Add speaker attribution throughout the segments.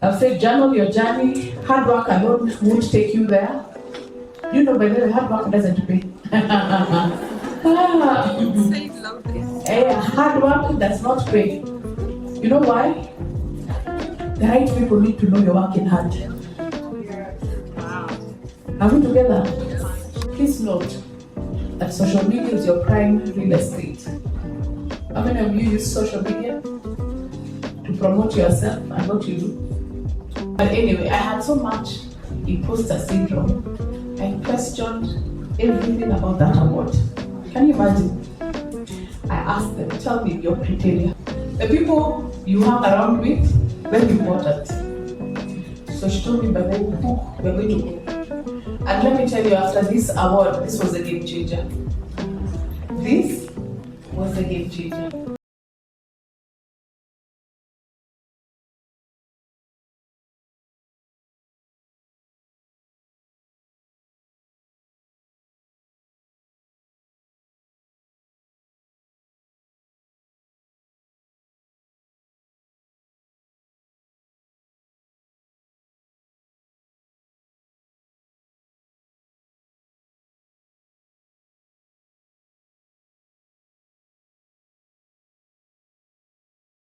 Speaker 1: I've said journal your journey. Hard work alone won't take you there. You know, by the way, hard work doesn't pay. Hard work does not pay. You know why? The right people need to know you're working hard. Are we together? Please note that social media is your prime real estate. How many of you use social media to promote yourself and what you do? But anyway, I had so much imposter syndrome. I questioned everything about that award. Can you imagine? I asked them, tell me your criteria. The people you hang around with, very important. So she told me, by the book, we're going to go. And let me tell you, after this award, this was a game changer. This was a game changer.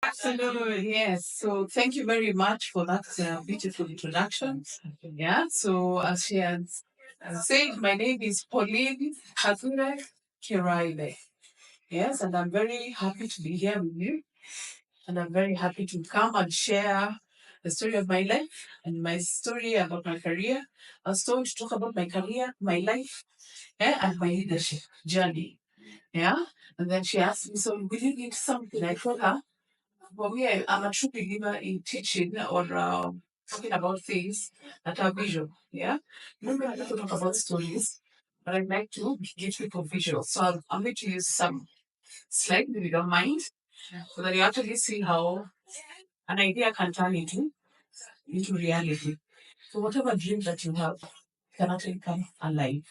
Speaker 1: Absolutely, yes. So thank you very much for that beautiful introduction. Yeah, so as she has said, my name is Pauline Kirathie. Yes, and I'm very happy to be here with you. And I'm very happy to come and share the story of my life and my story about my career. Also to talk about my career, my life, and my leadership journey. Yeah. And then she asked me, so will you need something? I told her, for me, I'm a true believer in teaching or talking about things that are visual. Yeah. Maybe I like to talk about stories, but I'd like to give people visuals. So I'm going to use some slides, if you don't mind, so that you actually see how an idea can turn into reality. So whatever dream that you have can actually come alive.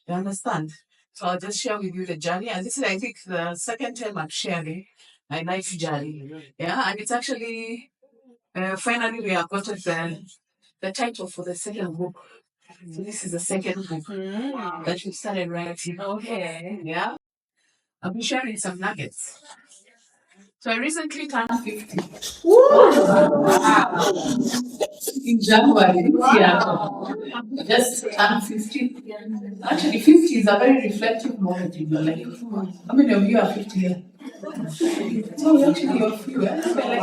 Speaker 1: You understand? So I'll just share with you the journey. And this is, I think, the second time I'm sharing my life journey. Yeah, and it's actually finally we have gotten the title for the second book. So this is the second book that we started writing. Okay. Yeah. I'll be sharing some nuggets. So I recently turned 50. Wow. In January, yeah. Just turned 50. Actually, 50 is a very reflective moment in your life. How many of you are 50 here? So actually, you're few, like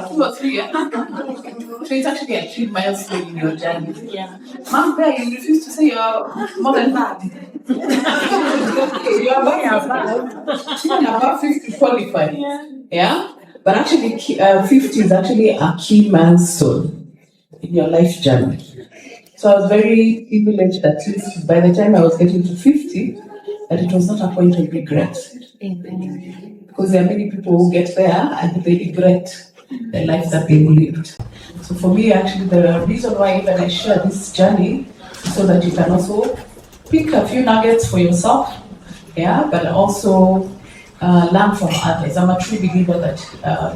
Speaker 1: 2 or 3 years. So it's actually a 3 milestone in your journey. Yeah. Mom, there, you refuse to say you're more than that. You are about 50 qualified. Yeah? But actually, 50 is actually a key milestone in your life journey. So I was very privileged that by the time I was getting to 50, that it was not a point of regret. Because there are many people who get there and they regret the life that they lived. So for me, actually, the reason why even I share this journey is so that you can also pick a few nuggets for yourself, yeah, but also learn from others. I'm a true believer that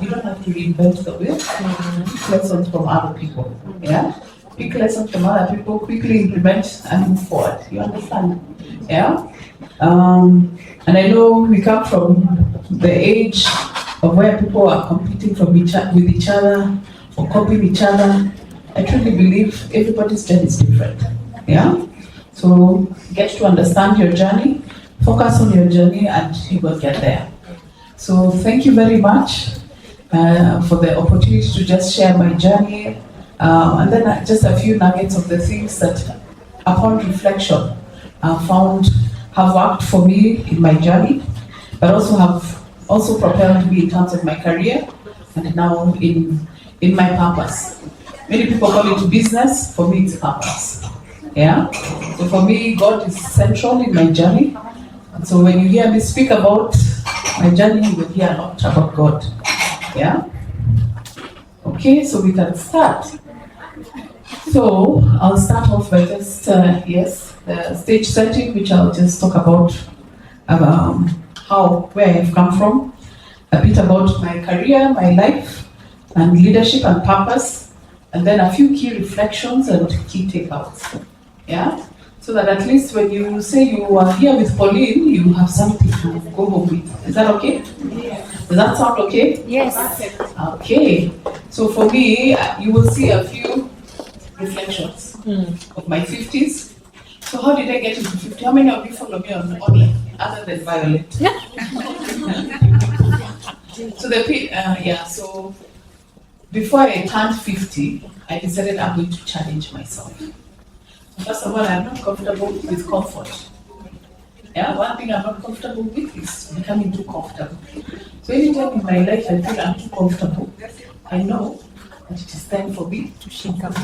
Speaker 1: you don't have to reinvent the wheel. Pick lessons from other people, yeah. Pick lessons from other people, quickly implement and move forward. You understand? Yeah. And I know we come from the age of where people are competing with each other or copying each other. I truly believe everybody's journey is different. Yeah. So get to understand your journey, focus on your journey, and you will get there. So thank you very much for the opportunity to just share my journey, and then just a few nuggets of the things that, upon reflection, I found have worked for me in my journey, but also have propelled me in terms of my career and now in my purpose. Many people call it business. For me, it's purpose. Yeah. So for me, God is central in my journey. And so when you hear me speak about my journey, you will hear a lot about God. Yeah. Okay, so we can start. So I'll start off by just the stage setting, which I'll just talk about where I've come from, a bit about my career, my life, and leadership and purpose, and then a few key reflections and key takeouts. Yeah? So that at least when you say you are here with Pauline, you have something to go home with. Is that okay?
Speaker 2: Yeah.
Speaker 1: Does that sound okay?
Speaker 2: Yes.
Speaker 1: Okay. So for me, you will see a few reflections of my 50s. So how did I get into 50? How many of you follow me on online, other than Violette? So before I turned 50, I decided I'm going to challenge myself. First of all, I'm not comfortable with comfort. Yeah, one thing I'm not comfortable with is becoming too comfortable. So anytime in my life I feel I'm too comfortable, I know that it is time for me to shake up.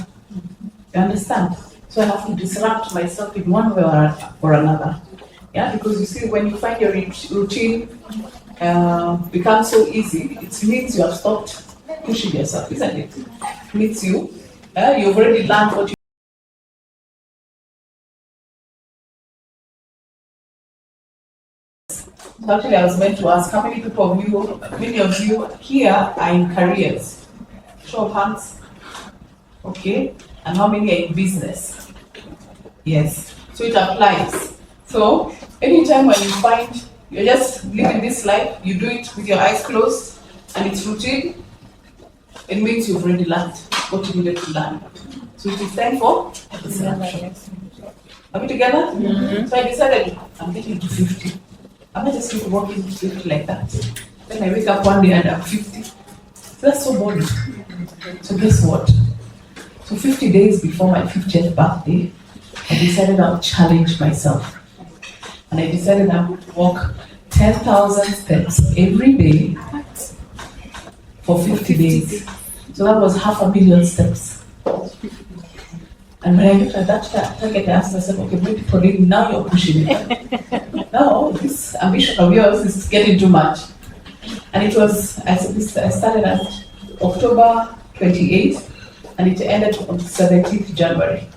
Speaker 1: You understand? So I have to disrupt myself in one way or another. Yeah, because you see, when you find your routine becomes so easy, it means you have stopped pushing yourself, isn't it? It means you've already learned what you. So actually, I was meant to ask how many of you here are in careers? Show of hands. Okay. And how many are in business? Yes. So it applies. So anytime when you find you're just living this life, you do it with your eyes closed and it's routine, it means you've already learned what you needed to learn. So it is time for disruption. Are we together? Mm-hmm. So I decided I'm getting to 50. I'm not just going to walk into 50 like that. Then I wake up one day and I'm 50. So that's so boring. So guess what? So 50 days before my 50th birthday, I decided I would challenge myself. And I decided I would walk 10,000 steps every day for 50 days. So that was 500,000 steps. And when I looked at that target, I asked myself, okay, wait, Pauline, now you're pushing it. Now this ambition of yours is getting too much. And it was, I started at October 28th, and it ended on 17th January.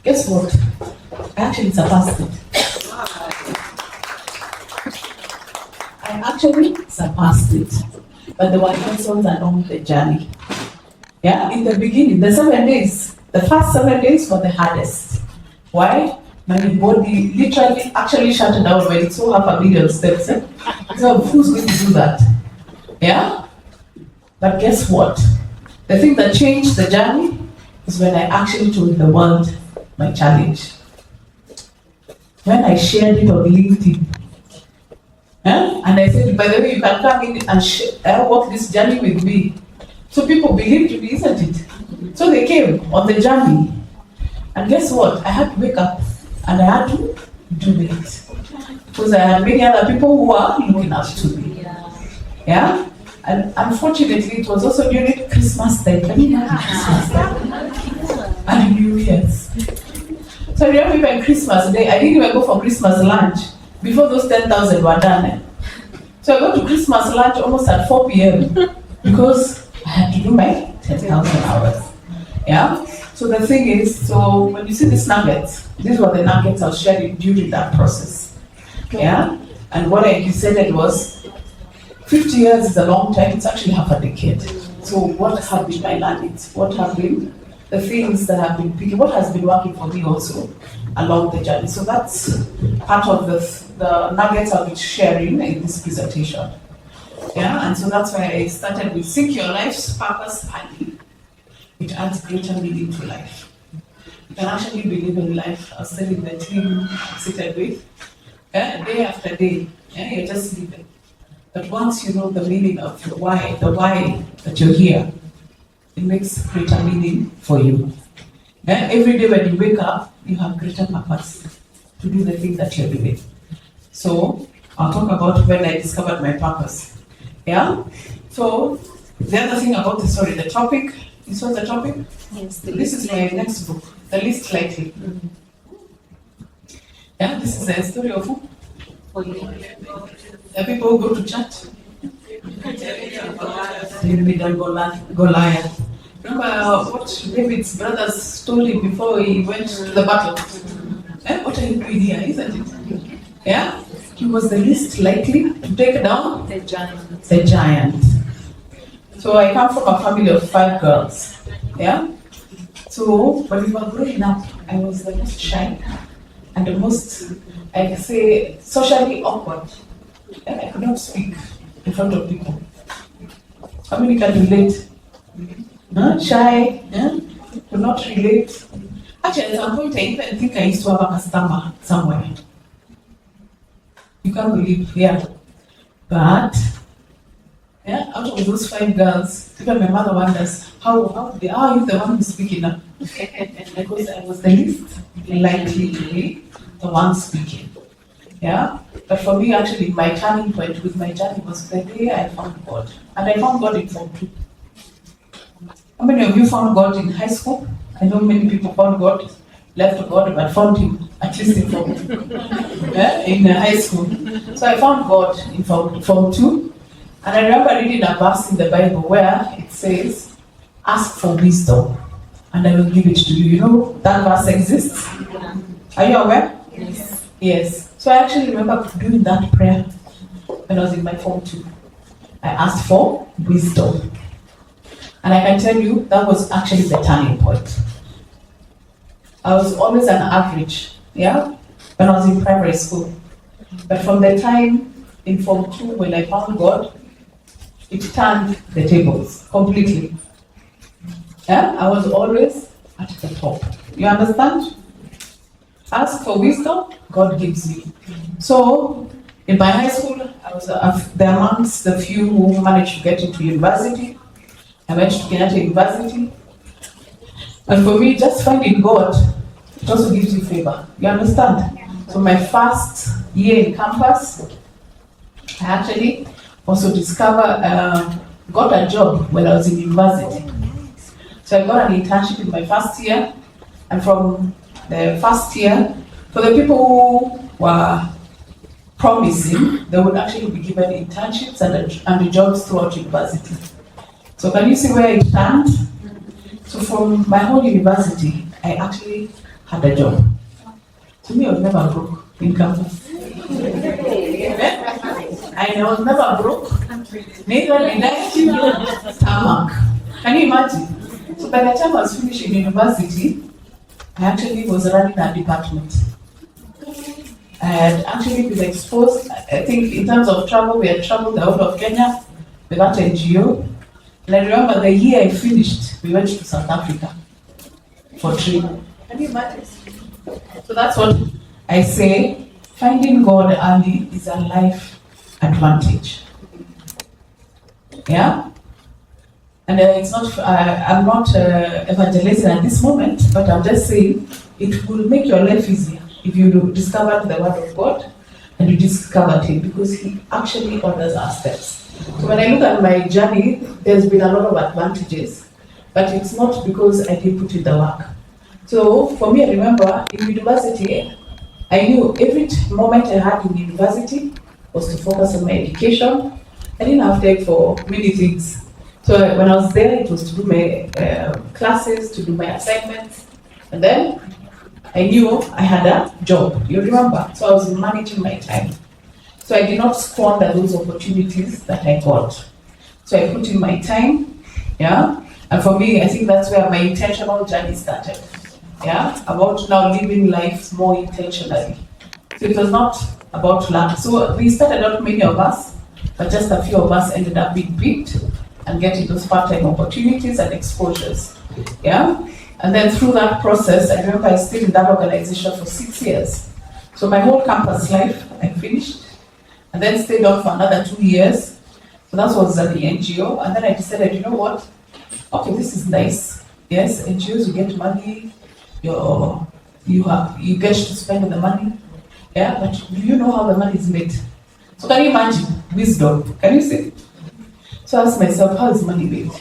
Speaker 1: Guess what? I actually surpassed it. I actually surpassed it. But there were lessons along the journey. Yeah, in the beginning, the 7 days, the first 7 days were the hardest. Why? My body literally actually shut down when it saw 500,000 steps. So who's going to do that? Yeah? But guess what? The thing that changed the journey is when I actually told the world my challenge. When I shared it on LinkedIn. And I said, by the way, you can come in and walk this journey with me. So people believed me, isn't it? So they came on the journey. And guess what? I had to wake up and I had to do it. Because I had many other people who are looking up to me. Yeah? And unfortunately, it was also during Christmas time. Christmas time. And New Year's. So I remember even Christmas Day, I didn't even go for Christmas lunch before those 10,000 were done. So I got to Christmas lunch almost at 4 p.m. because I had to do my 10,000 hours. Yeah? So the thing is, so when you see these nuggets, these were the nuggets I was sharing during that process. Yeah? And what I decided was, 50 years is a long time, it's actually half a decade. So what have been my learnings? What have been the things that have been picking? What has been working for me also along the journey? So that's part of the nuggets I'll be sharing in this presentation. Yeah, and so that's why I started with Seek Your Life's Purpose early. It adds greater meaning to life. You can actually believe in life. I was telling the team I'm seated with, day after day, you're just living. But once you know the meaning of the why that you're here, it makes greater meaning for you. Every day when you wake up, you have greater purpose to do the thing that you're doing. So I'll talk about when I discovered my purpose. Yeah? So the other thing about the story, the topic, this was the topic?
Speaker 2: Yes.
Speaker 1: This is my next book, The Least Likely. Mm-hmm. Yeah, this is a story of who? The people who go to church. Goliath. Remember what David's brothers told him before he went to the battle? What are you doing here, isn't it? Yeah? He was the least likely to take down
Speaker 2: the giant.
Speaker 1: The giant. So I come from a family of 5 girls. Yeah. So when we were growing up, I was the most shy and the most, I say, socially awkward. And I could not speak in front of people. How many can relate? Huh? Shy, yeah? Could not relate. Actually, at some point, I even think I used to have a customer somewhere. You can't believe, yeah. But, yeah, out of those 5 girls, even my mother wonders, how are you the one who's speaking now? Because I was the least likely to be the one speaking. Yeah? But for me, actually, my turning point with my journey was the day I found God. And I found God in Form 2. How many of you found God in high school? I know many people found God, left God, but found Him, at least in Form 2. Yeah? In high school. So I found God in Form 2. And I remember reading a verse in the Bible where it says, ask for wisdom, and I will give it to you. You know that verse exists? Are you aware? Yes. Yes. So I actually remember doing that prayer when I was in my Form 2. I asked for wisdom. And I can tell you, that was actually the turning point. I was always an average, yeah, when I was in primary school. But from the time in Form 2 when I found God, it turned the tables completely. Yeah, I was always at the top. You understand? Ask for wisdom, God gives you. So, in my high school, I was amongst the few who managed to get into university. I went to Kirathie University. And for me, just finding God, it also gives you favor. You understand? So my first year in campus, I actually also got a job when I was in university. So I got an internship in my first year, and from the first year, for the people who were promising, they would actually be given internships and the jobs throughout university. So can you see where it turned? So from my whole university, I actually had a job. To me, I was never broke in campus. I was never broke. Neither did I stomach. Can you imagine? So by the time I was finishing university, I actually was running a department. I had actually been exposed, I think in terms of travel, we had traveled out of Kenya with that NGO. And I remember the year I finished, we went to South Africa for training. Can you imagine? So that's what I say, finding God early is a life advantage. Yeah? And it's not, I'm not evangelizing at this moment, but I'm just saying it will make your life easier if you discover the Word of God and you discovered Him, because He actually orders our steps. So when I look at my journey, there's been a lot of advantages, but it's not because I didn't put in the work. So for me, I remember in university, I knew every moment I had in university was to focus on my education. I didn't have time for many things. So when I was there, it was to do my classes, to do my assignments, and then I knew I had a job. You remember? So I was managing my time. So I did not squander those opportunities that I got. So I put in my time, yeah. And for me, I think that's where my intentional journey started, yeah. About now living life more intentionally. So it was not about luck. So we started out, many of us, but just a few of us ended up being picked and getting those part-time opportunities and exposures, yeah. And then through that process, I remember I stayed in that organization for 6 years. So my whole campus life, I finished, and then stayed on for another 2 years. So that was at the NGO, and then I decided, you know what? Okay, this is nice. Yes, NGOs, you get money, you get to spend the money. Yeah, but do you know how the money is made? So can you imagine? Wisdom. Can you see? So I asked myself, how is money made?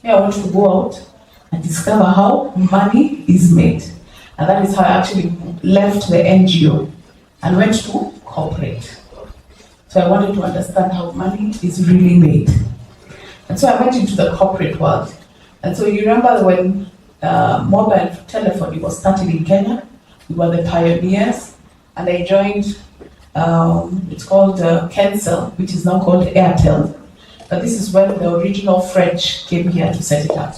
Speaker 1: Yeah, I want to go out and discover how money is made. And that is how I actually left the NGO and went to corporate. So I wanted to understand how money is really made. And so I went into the corporate world. And so you remember when mobile telephony was started in Kenya, we were the pioneers, and I joined, it's called Kensel, which is now called Airtel. but this is when the original French came here to set it up.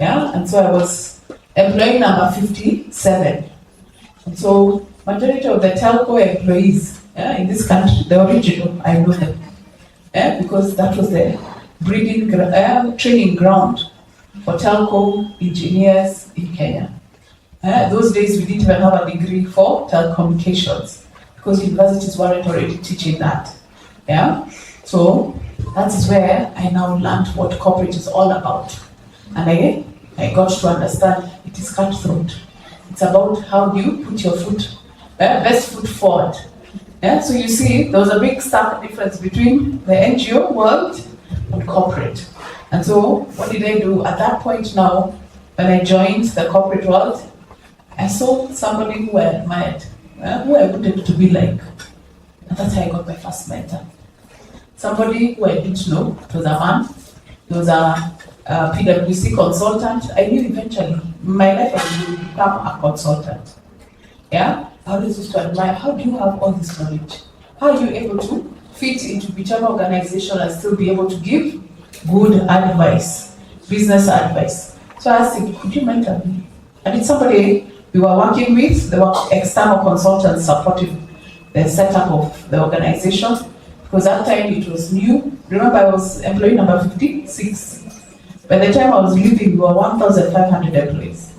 Speaker 1: Yeah, and so I was employee number 57. And so majority of the telco employees in this country, the original, I know them. Because that was the training ground for telco engineers in Kenya. Those days we didn't even have a degree for telecommunications because universities weren't already teaching that. Yeah, so that is where I now learned what corporate is all about, and I got to understand it is cutthroat. It's about how do you put your best foot forward. Yeah, so you see, there was a big stark difference between the NGO world and corporate. And so, what did I do at that point now, when I joined the corporate world? I saw somebody who I admired, who I wanted to be like. And that's how I got my first mentor. Somebody who I didn't know, it was a man, he was a PwC consultant. I knew eventually, in my life, I would become a consultant. Yeah? I always used to admire, how do you have all this knowledge? How are you able to fit into whichever organization and still be able to give good advice, business advice? So I asked him, could you mentor me? And it's somebody we were working with, there were external consultants supporting the setup of the organization, because at that time it was new. Remember, I was employee number 56. By the time I was leaving, we were 1,500 employees,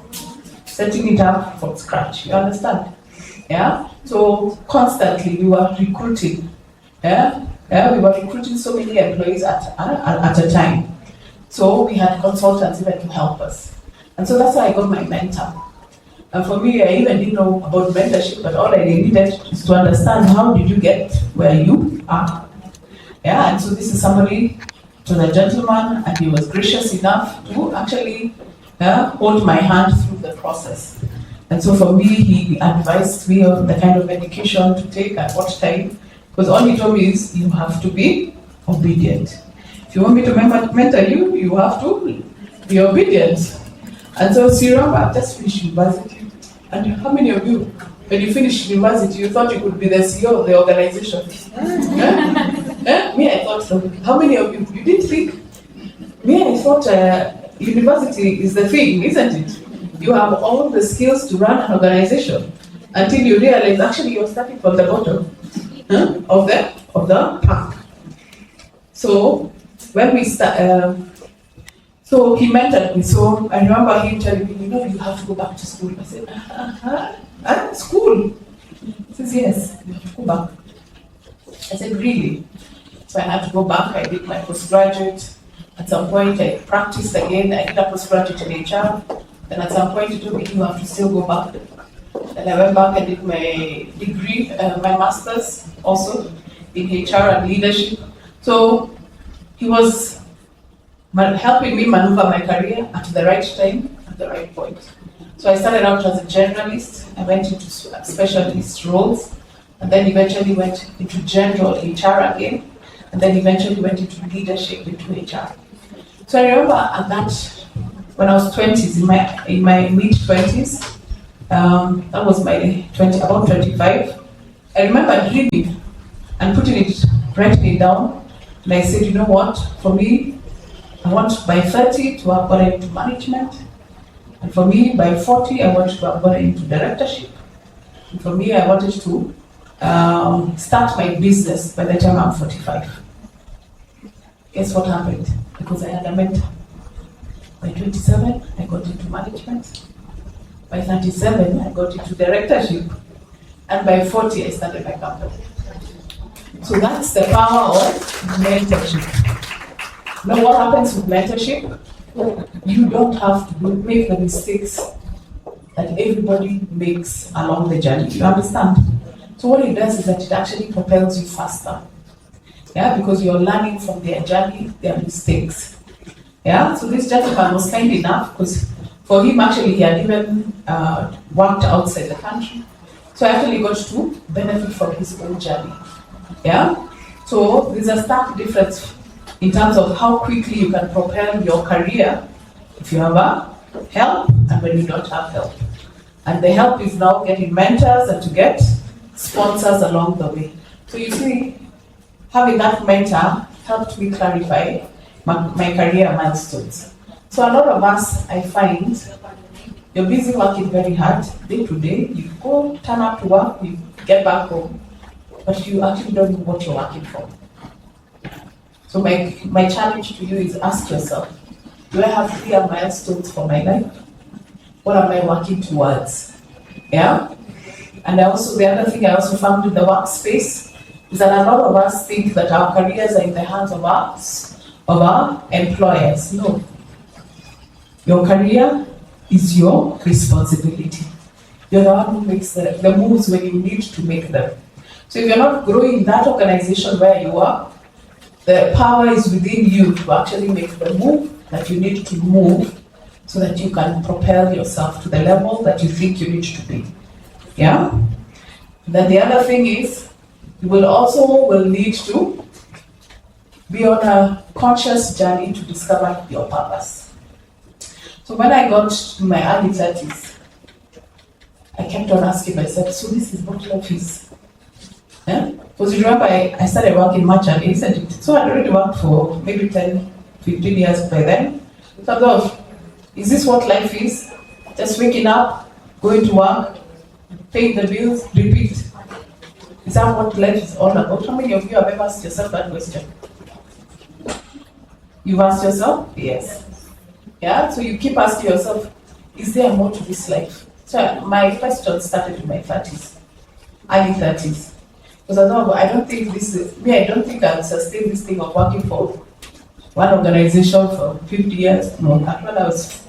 Speaker 1: setting it up from scratch. You understand? Yeah. So constantly we were recruiting. Yeah. We were recruiting so many employees at a time. So we had consultants even to help us, and so that's how I got my mentor. And for me, I even didn't know about mentorship, but all I needed is to understand how did you get where you are. Yeah. And so this is somebody, it was a gentleman, and he was gracious enough to actually hold my hand through the process. And so for me, he advised me on the kind of medication to take at what time, because all he told me is, you have to be obedient. If you want me to mentor you, you have to be obedient. And so, remember, I just finished university. And how many of you, when you finished university, you thought you could be the CEO of the organization? Me, I thought so. How many of you didn't think? Me, I thought university is the thing, isn't it? You have all the skills to run an organization until you realize actually you're starting from the bottom of the pack. So when we start, so he mentored me. So I remember him telling me, you have to go back to school. I said, school? He says, yes, you have to go back. I said, really? So I had to go back. I did my postgraduate. At some point, I practiced again. I did a postgraduate in HR. Then at some point, he told me, you have to still go back. And I went back and did my degree, my master's also in HR and leadership. So he was helping me maneuver my career at the right time, at the right point. So I started out as a generalist. I went into specialist roles, and then eventually went into general HR again, and then eventually went into leadership into HR. So I remember at that, when I was 20s, in my mid-20s, that was my about 25, I remember dreaming and writing it down, and I said, you know what, for me, I want by 30 to have gone into management, and for me, by 40, I wanted to have gone into directorship, and for me, I wanted to start my business by the time I'm 45. Guess what happened? Because I had a mentor. By 27, I got into management. By 37, I got into directorship. And by 40, I started my company. So that's the power of mentorship. Now what happens with mentorship? You don't have to make the mistakes that everybody makes along the journey. You understand? So what it does is that it actually propels you faster. Yeah, because you're learning from their journey, their mistakes. Yeah, so this gentleman was kind enough, because for him actually he had even worked outside the country. So I actually got to benefit from his own journey. Yeah, so there's a stark difference in terms of how quickly you can propel your career if you have a help and when you don't have help. And the help is now getting mentors and to get sponsors along the way. So you see, having that mentor helped me clarify my career milestones. So a lot of us, I find, you're busy working very hard, day to day, you go turn up to work, you get back home, but you actually don't know what you're working for. So my challenge to you is ask yourself, do I have clear milestones for my life? What am I working towards? Yeah? And the other thing I also found in the workspace is that a lot of us think that our careers are in the hands of our employers. No. Your career is your responsibility. You're the one who makes the moves when you need to make them. So if you're not growing in that organization where you are, the power is within you to actually make the move that you need to move so that you can propel yourself to the level that you think you need to be. Yeah? Then the other thing is, you will need to be on a conscious journey to discover your purpose. So when I got to my early 30s, I kept on asking myself, so this is what life is. Yeah? Because you remember, I started working much early, isn't it? So I'd already worked for maybe 10, 15 years by then. So I thought, is this what life is? Just waking up, going to work, paying the bills, repeat. Is that what life is all about? How many of you have ever asked yourself that question? You've asked yourself? Yes. Yeah? So you keep asking yourself, is there more to this life? So my question started in my 30s, early 30s. Because I don't think I'll sustain this thing of working for one organization for 50 years. No, that one I was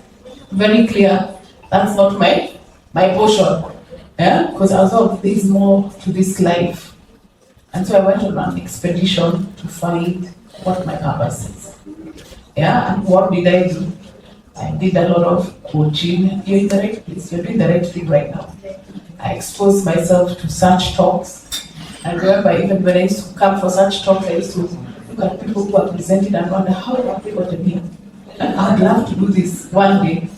Speaker 1: very clear, that's not my portion. Yeah? Because I thought there's more to this life. And so I went on an expedition to find what my purpose is. Yeah, and what did I do? I did a lot of coaching. You're in the right place, you're doing the right thing right now. I exposed myself to such talks. I remember even when I used to come for such talks, I used to look at people who are presented and wonder, how have they gotten here? I'd love to do this one day.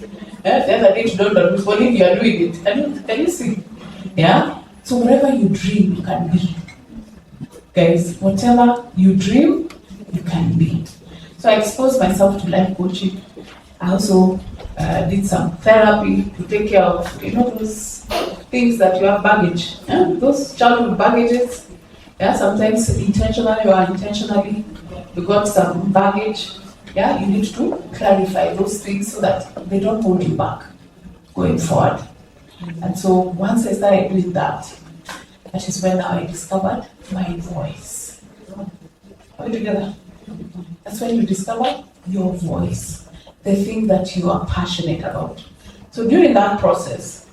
Speaker 1: Yeah? The other day to don't know, Olivia, you are doing it. Can you see? Yeah? So whatever you dream, you can be. Guys, whatever you dream, you can be. So I exposed myself to life coaching. I also did some therapy to take care of, those things that you have baggage. Yeah? Those childhood baggages. Yeah, sometimes intentionally or unintentionally, you got some baggage. Yeah, you need to clarify those things so that they don't hold you back going forward. And so once I started doing that, that is when I discovered my voice. Are we together? That's when you discover your voice, the thing that you are passionate about. So during that process,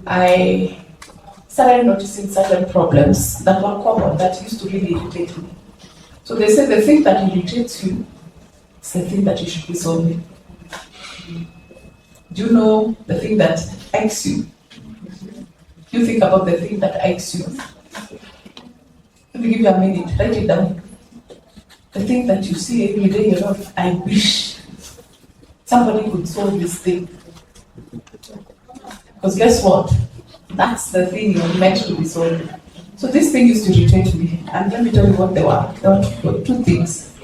Speaker 1: I started noticing certain problems that were common, that used to really irritate me. So they say the thing that irritates you is the thing that you should be solving. Do you know the thing that aches you? You think about the thing that aches you. Let me give you a minute, write it down. The thing that you see every day, I wish somebody could solve this thing. Because guess what? That's the thing you're meant to be solving. So this thing used to irritate me. And let me tell you what they were. There were two things.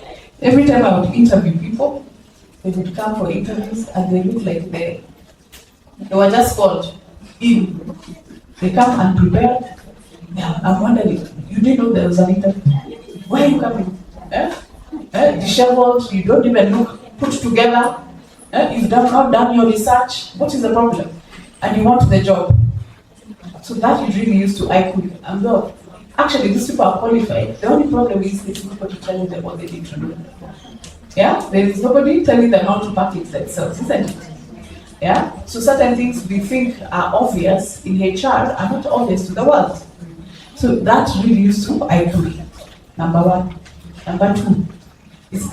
Speaker 1: Every time I would interview people, they would come for interviews and they look like they were just called in. They come unprepared. Yeah, I'm wondering, you didn't know there was an interview. Why are you coming? Disheveled, you don't even look put together. You've not done your research. What is the problem? And you want the job. So that is really used to IQ. Actually, these people are qualified. The only problem is there's nobody telling them what they need to do. Yeah? There is nobody telling them how to package themselves, isn't it? Yeah? So certain things we think are obvious in HR are not obvious to the world. So that really used to IQ. Number one. Number two is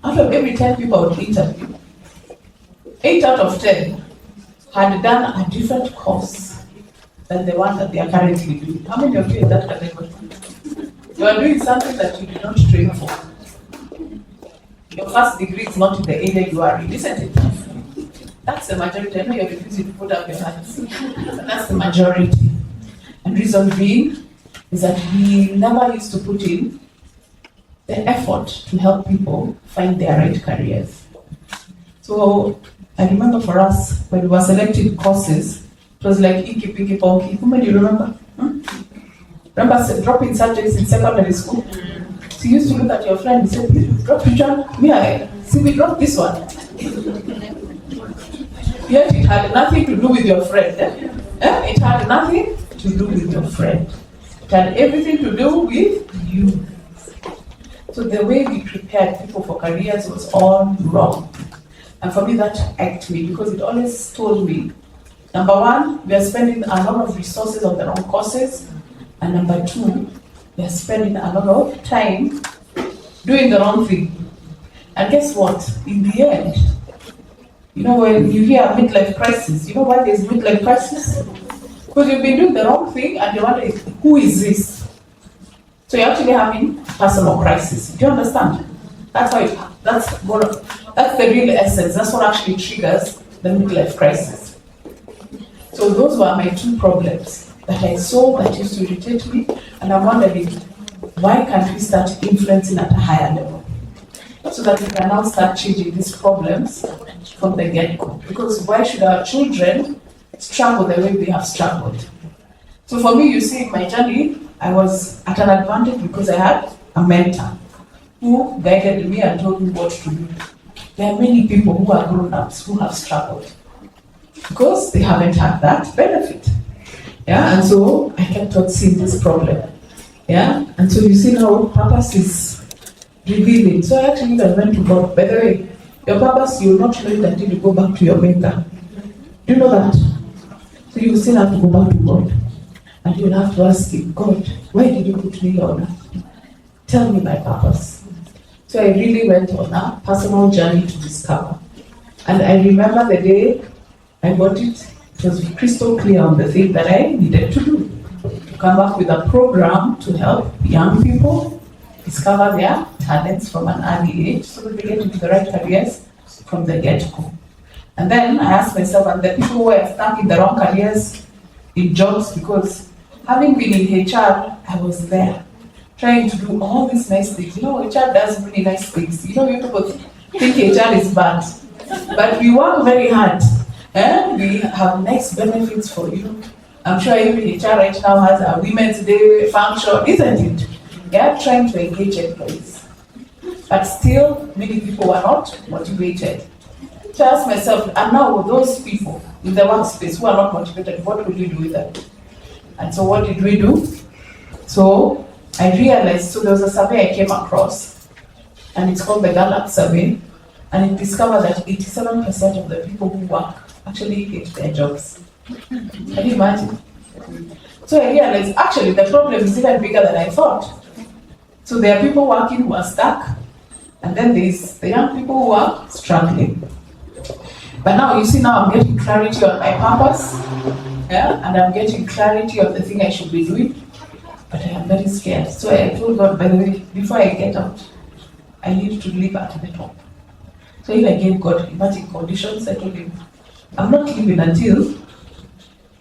Speaker 1: out of every 10 people I would interview, 8 out of 10 had done a different course than the one that they are currently doing. How many of you in that category? You are doing something that you did not train for. Your first degree is not in the area you are in, isn't it? That's the majority. I know you're refusing to put up your hands. But that's the majority. And reason being is that we never used to put in the effort to help people find their right careers. So I remember for us, when we were selecting courses, it was like iki piki ponki. Who do you remember? Remember dropping subjects in secondary school? So you used to look at your friend and say, you dropped which one? See, we dropped this one. Yet it had nothing to do with your friend. It had nothing to do with your friend. It had everything to do with you. So the way we prepared people for careers was all wrong. And for me, that acted me because it always told me, number one, we are spending a lot of resources on the wrong courses. And number two, we are spending a lot of time doing the wrong thing. And guess what? In the end, when you hear midlife crisis, you know why there's midlife crisis? Because you've been doing the wrong thing and you're wondering, who is this? So you're actually having personal crisis. Do you understand? That's the real essence. That's what actually triggers the midlife crisis. So those were my two problems that I saw that used to irritate me, and I'm wondering, why can't we start influencing at a higher level? So that we can now start changing these problems from the get-go. Because why should our children struggle the way we have struggled? So for me, you see, in my journey, I was at an advantage because I had a mentor who guided me and told me what to do. There are many people who are grown-ups who have struggled because they haven't had that benefit. And so I kept on seeing this problem. And so you see now purpose is revealing. So I actually even went to God. By the way, your purpose, you will not know it until you go back to your maker. Do you know that? So you will still have to go back to God. And you'll have to ask him, God, why did you put me on earth? Tell me my purpose. So I really went on a personal journey to discover. And I remember the day I got it, it was crystal clear on the thing that I needed to do. To come up with a program to help young people discover their talents from an early age so that they get into the right careers from the get-go. And then I asked myself, and the people who were stuck in the wrong careers, in jobs, because having been in HR, I was there, trying to do all these nice things. HR does really nice things. You people think HR is bad, but we work very hard. We have nice benefits for you. I'm sure even HR right now has a Women's Day function, isn't it? Trying to engage employees. But still, many people were not motivated. So I asked myself, and now those people in the workspace who are not motivated, what will you do with them? And so what did we do? So I realized, so there was a survey I came across, and it's called the Gallup survey, and it discovered that 87% of the people who work actually hate their jobs. Can you imagine? So I realized, actually, the problem is even bigger than I thought. So there are people working who are stuck, and then there's the young people who are struggling. But now, you see, now I'm getting clarity on my purpose, and I'm getting clarity on the thing I should be doing, but I am very scared. So I told God, by the way, before I get out, I need to live at the top. So if I gave God emerging conditions, I told him, I'm not leaving until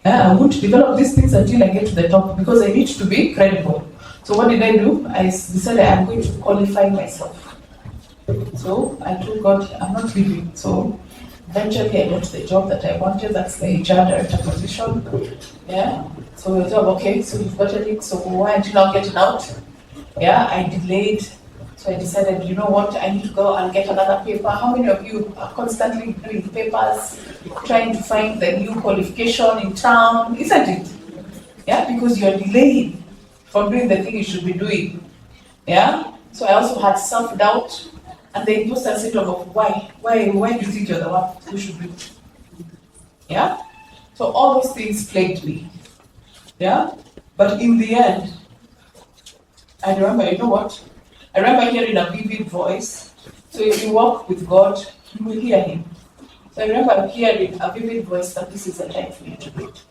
Speaker 1: I won't develop these things until I get to the top, because I need to be credible. So what did I do? I decided I'm going to qualify myself. So I told God, I'm not leaving. So eventually I got the job that I wanted, that's the HR director position. So the job, okay, so you've got it, so why aren't you now getting out? I delayed. So I decided, you know what, I need to go and get another paper. How many of you are constantly doing papers, trying to find the new qualification in town, isn't it? Because you're delaying from doing the thing you should be doing. So I also had self-doubt and the imposter syndrome of why do you think you're the one who should do it? So all those things plagued me. But in the end, I remember, you know what? I remember hearing a vivid voice. So if you walk with God, you will hear him. So I remember hearing a vivid voice that this is a time for you to do it.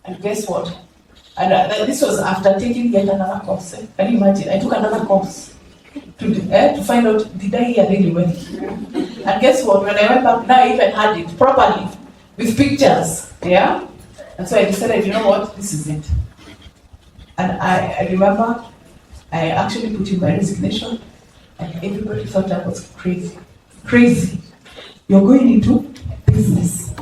Speaker 1: And guess what? And this was after taking yet another course. Can you imagine? I took another course to find out, did I hear really well? And guess what? When I went back, now I even had it properly with pictures. And so I decided, you know what? This is it. And I remember I actually put in my resignation, and everybody thought I was crazy. Crazy. You're going into business.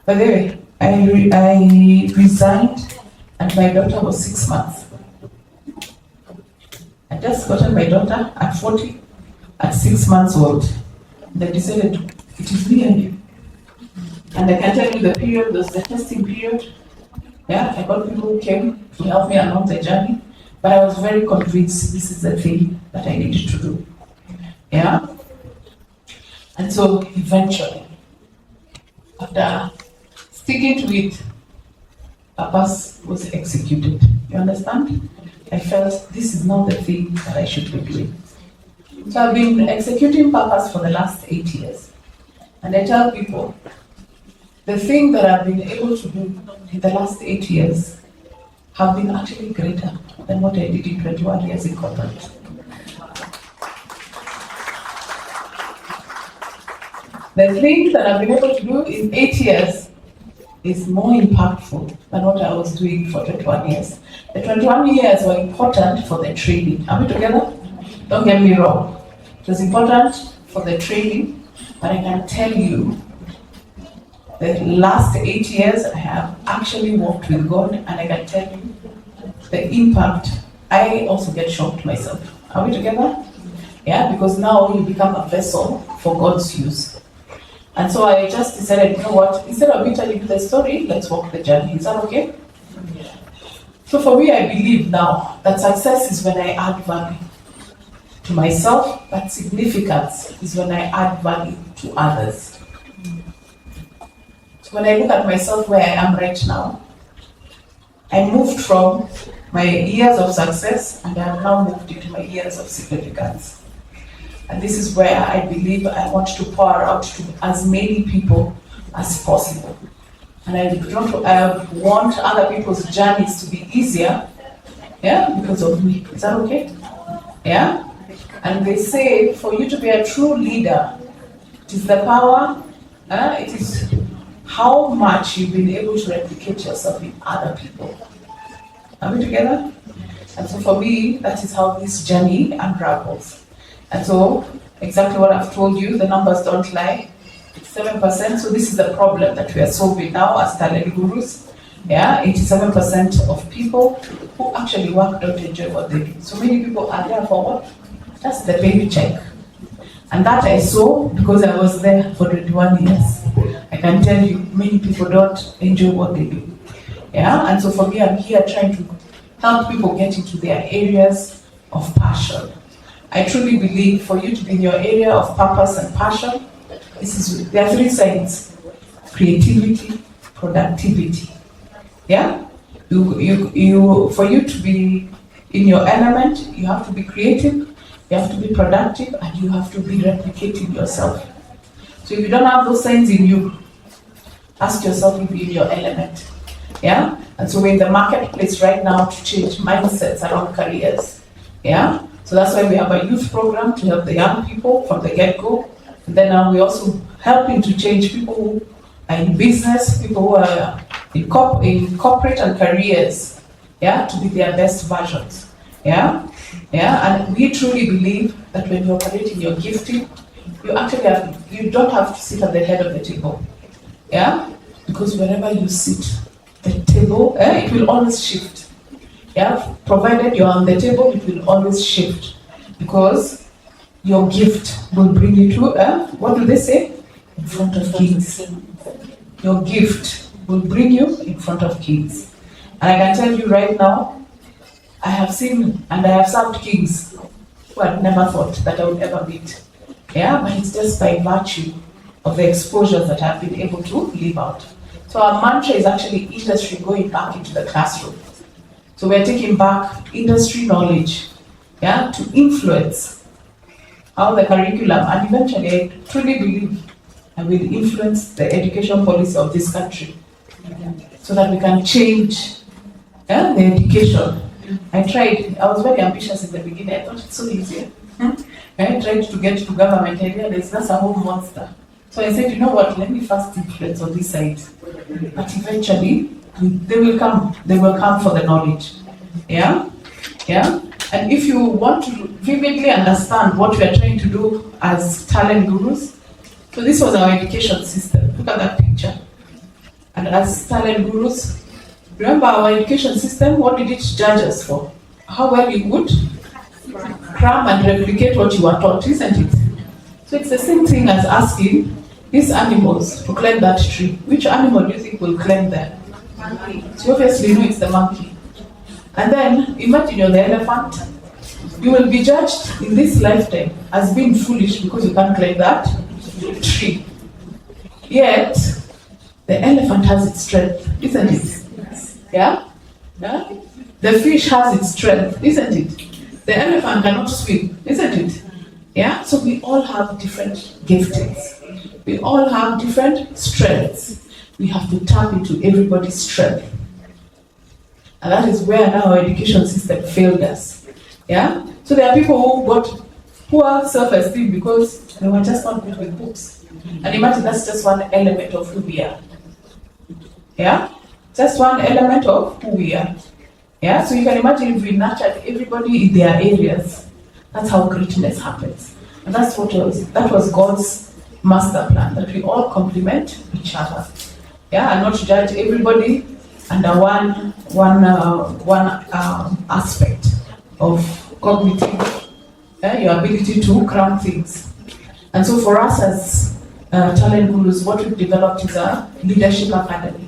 Speaker 1: By the way, I resigned, and my daughter was 6 months. I just gotten my daughter at 40, at 6 months old. They decided it is me and you. And I can tell you the period was the testing period. Yeah, I got people who came to help me along the journey, but I was very convinced this is the thing that I needed to do. Yeah? And so eventually, after sticking to it, purpose was executed. You understand? I felt this is not the thing that I should be doing. So I've been executing purpose for the last 8 years. And I tell people, the thing that I've been able to do in the last 8 years have been actually greater than what I did in 21 years in corporate. The thing that I've been able to do in 8 years is more impactful than what I was doing for 21 years. The 21 years were important for the training. Are we together? Don't get me wrong. It was important for the training, but I can tell you, the last 8 years I have actually walked with God, and I can tell you the impact. I also get shocked myself. Are we together? Yeah, because now you become a vessel for God's use. And so I just decided, you know what, instead of me telling you the story, let's walk the journey. Is that okay? Yeah. So for me, I believe now that success is when I add value to myself, but significance is when I add value to others. So when I look at myself where I am right now, I moved from my years of success, and I have now moved into my years of significance. And this is where I believe I want to pour out to as many people as possible. And I want other people's journeys to be easier, yeah, because of me. Is that okay? Yeah? And they say for you to be a true leader, it is the power, it is how much you've been able to replicate yourself in other people. Are we together? And so for me, that is how this journey unravels. And so, exactly what I've told you, the numbers don't lie. It's 7%, so this is the problem that we are solving now as talent gurus. Yeah, 87% of people who actually work don't enjoy what they do. So many people are there for what? Just the baby check. And that I saw because I was there for 21 years. I can tell you, many people don't enjoy what they do. Yeah, and so for me, I'm here trying to help people get into their areas of passion. I truly believe for you to be in your area of purpose and passion, there are 3 signs: creativity, productivity. Yeah? For you to be in your element, you have to be creative, you have to be productive, and you have to be replicating yourself. So if you don't have those signs in you, ask yourself if you're in your element. Yeah? And so we're in the marketplace right now to change mindsets around careers. Yeah? So that's why we have a youth program to help the young people from the get-go. And then we're also helping to change people who are in business, people who are in corporate and careers, yeah, to be their best versions. Yeah? Yeah? And we truly believe that when you operate in your gifting, you don't have to sit at the head of the table. Yeah? Because wherever you sit, the table, it will always shift. Yeah, provided you're on the table, it will always shift because your gift will bring you to, what do they say? In front of kings. Your gift will bring you in front of kings. And I can tell you right now, I have seen and I have served kings who had never thought that I would ever meet. Yeah, but it's just by virtue of the exposures that I've been able to live out. So our mantra is actually industry going back into the classroom. So we're taking back industry knowledge, yeah, to influence how the curriculum, and eventually I truly believe I will influence the education policy of this country so that we can change the education. I was very ambitious in the beginning. I thought it's so easy. I tried to get to government. I realized that's a whole monster. So I said, you know what, let me first influence on this side. But eventually, they will come for the knowledge. Yeah? Yeah? And if you want to vividly understand what we are trying to do as talent gurus, so this was our education system. Look at that picture. And as talent gurus, remember our education system, what did it judge us for? How well you would cram and replicate what you were taught, isn't it? So it's the same thing as asking these animals to climb that tree. Which animal do you think will climb there? Monkey. So obviously you know it's the monkey. And then imagine you're the elephant. You will be judged in this lifetime as being foolish because you can't climb that tree. Yet, the elephant has its strength, isn't it? Yeah? Yeah? The fish has its strength, isn't it? The elephant cannot swim, isn't it? Yeah? So we all have different giftings. We all have different strengths. We have to tap into everybody's strength. And that is where now our education system failed us. Yeah? So there are people who got poor self-esteem because they were just not good with books. And imagine that's just one element of who we are. Yeah? Just one element of who we are. Yeah? So you can imagine if we nurtured everybody in their areas, that's how greatness happens. And that was God's master plan, that we all complement each other. Yeah? And not judge everybody under one aspect of cognitive, your ability to cram things. And so for us as talent gurus, what we've developed is a leadership academy,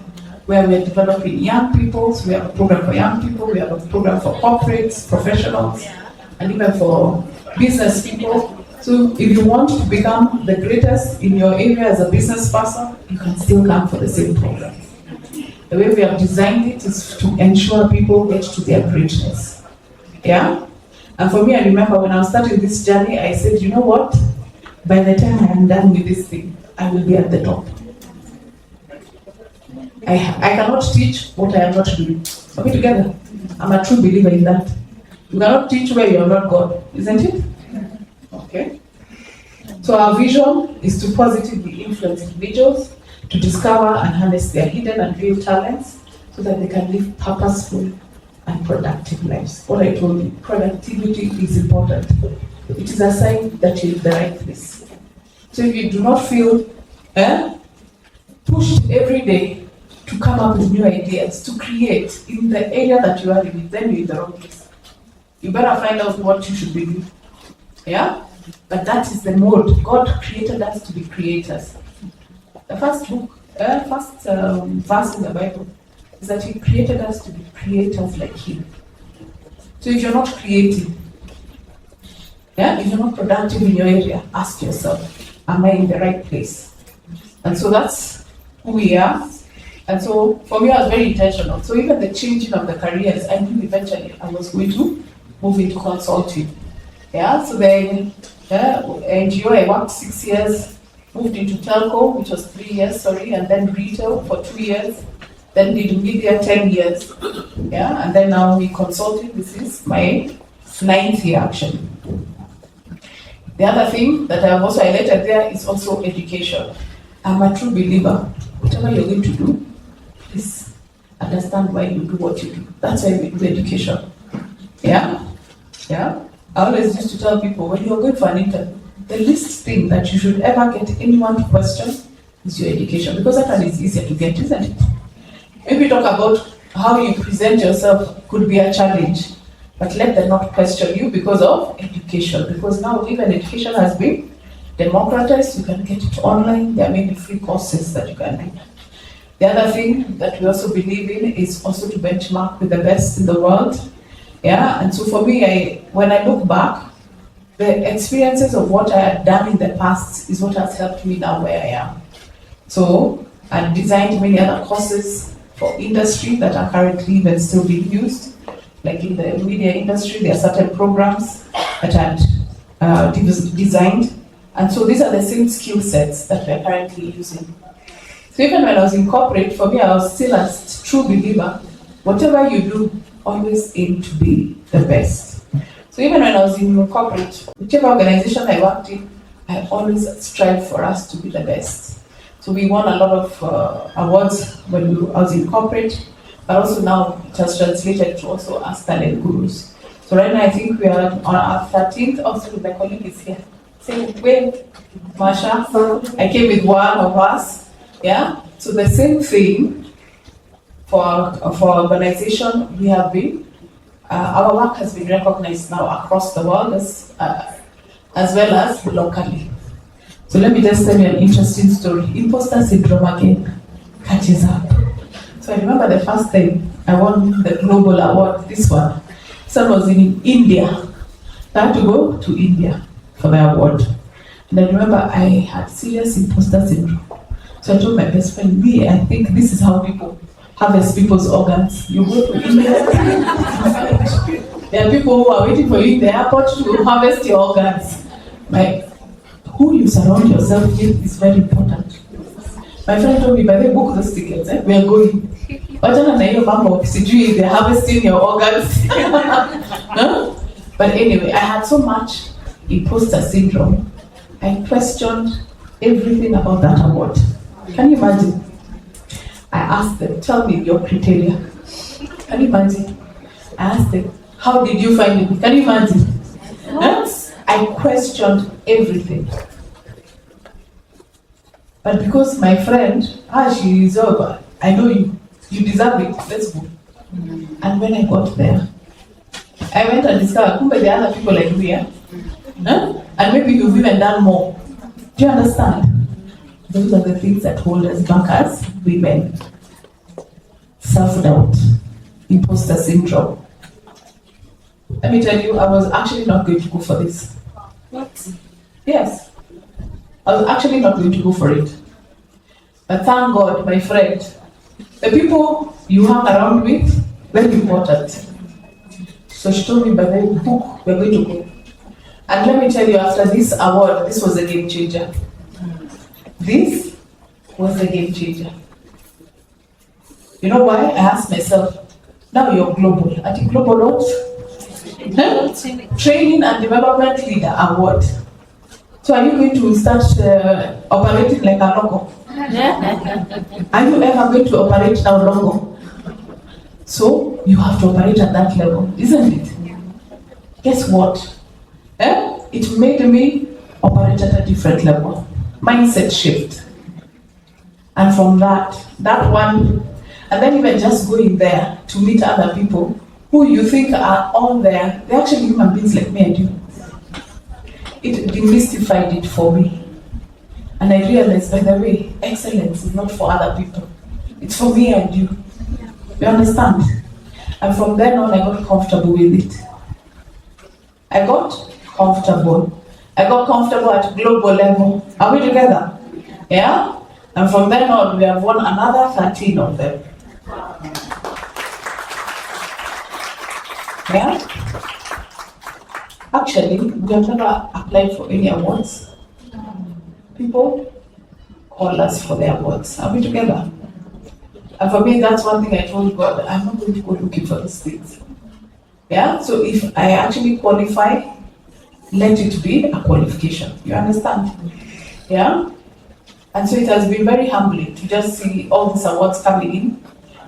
Speaker 1: where we are developing young people. So we have a program for young people, we have a program for corporates, professionals, and even for business people. So if you want to become the greatest in your area as a business person, you can still come for the same program. The way we have designed it is to ensure people get to their greatness. Yeah? And for me, I remember when I was starting this journey, I said, you know what? By the time I am done with this thing, I will be at the top. I cannot teach what I am not doing. Are we together? I'm a true believer in that. You cannot teach where you are not God, isn't it? Okay. So our vision is to positively influence individuals to discover and harness their hidden and real talents so that they can live purposeful and productive lives. What I told you, productivity is important. It is a sign that you're in the right place. So if you do not feel pushed every day to come up with new ideas, to create in the area that you are in, then you're in the wrong place. You better find out what you should be doing. Yeah? But that is the mode. God created us to be creators. The first verse in the Bible is that He created us to be creators like Him. So if you're not creative, if you're not productive in your area, ask yourself, am I in the right place? And so that's who we are. And so for me, I was very intentional. So even the changing of the careers, I knew eventually I was going to move into consulting. Yeah, so then NGO, I worked 6 years, moved into telco, which was 3 years, and then retail for 2 years, then did media 10 years. Yeah, and then now we consulting. This is my 9th year actually. The other thing that I have also highlighted there is also education. I'm a true believer. Whatever you're going to do, please understand why you do what you do. That's why we do education. Yeah? Yeah? I always used to tell people, when you're going for an interview, the least thing that you should ever get anyone to question is your education, because that one is easier to get, isn't it? Maybe talk about how you present yourself could be a challenge, but let them not question you because of education. Because now even education has been democratized, you can get it online, there are many free courses that you can do. The other thing that we also believe in is also to benchmark with the best in the world. Yeah, and so for me, when I look back, the experiences of what I had done in the past is what has helped me now where I am. So I've designed many other courses for industry that are currently even still being used. Like in the media industry, there are certain programs that I had designed. And so these are the same skill sets that we're currently using. So even when I was in corporate, for me, I was still a true believer. Whatever you do, always aim to be the best. So even when I was in corporate, whichever organization I worked in, I always strive for us to be the best. So we won a lot of awards when I was in corporate, but also now it has translated to also as talent gurus. So right now I think we are on our 13th. Also, my colleague is here. Say, wait, Masha, I came with one of us. Yeah. So the same thing for organization, we have been. Our work has been recognized now across the world as well as locally. So let me just tell you an interesting story. Imposter syndrome again catches up. So I remember the first time I won the global award, this one. This one was in India. I had to go to India for the award. And I remember I had serious imposter syndrome. So I told my best friend, I think this is how people harvest people's organs. You go to India, there are people who are waiting for you in the airport to harvest your organs. Who you surround yourself with is very important. My friend told me, by the way, book those tickets, we are going. They're harvesting your organs. Huh? But anyway, I had so much imposter syndrome. I questioned everything about that award. Can you imagine? I asked them, tell me your criteria. Can you imagine? I asked them, how did you find it? Can you imagine? Huh? I questioned everything. But because my friend, she is over, I know you deserve it, let's go. And when I got there, I went and discovered, there are other people like me, huh? And maybe you've even done more. Do you understand? Those are the things that hold us back as women. Self-doubt, imposter syndrome. Let me tell you, I was actually not going to go for this. What? Yes. I was actually not going to go for it. But thank God, my friend, the people you hang around with, very important. So she told me, by the book, we're going to go. And let me tell you, after this award, this was a game changer. This was a game changer. You know why? I asked myself, now you're global. At the global what? Training and Development Leader Award. So are you going to start operating like a logo? Are you ever going to operate now logo? So you have to operate at that level, isn't it? Guess what? It made me operate at a different level. Mindset shift. And from that one, and then even just going there to meet other people who you think are all there, they're actually human beings like me and you. It demystified it for me. And I realized, by the way, excellence is not for other people. It's for me and you. You understand? And from then on, I got comfortable with it. I got comfortable at global level. Are we together? Yeah? And from then on, we have won another 13 of them. Yeah? Actually, we have never applied for any awards. People call us for the awards. Are we together? And for me, that's one thing I told God, I'm not going to go looking for these things. Yeah? So if I actually qualify, let it be a qualification. You understand? Yeah? And so it has been very humbling to just see all these awards coming in.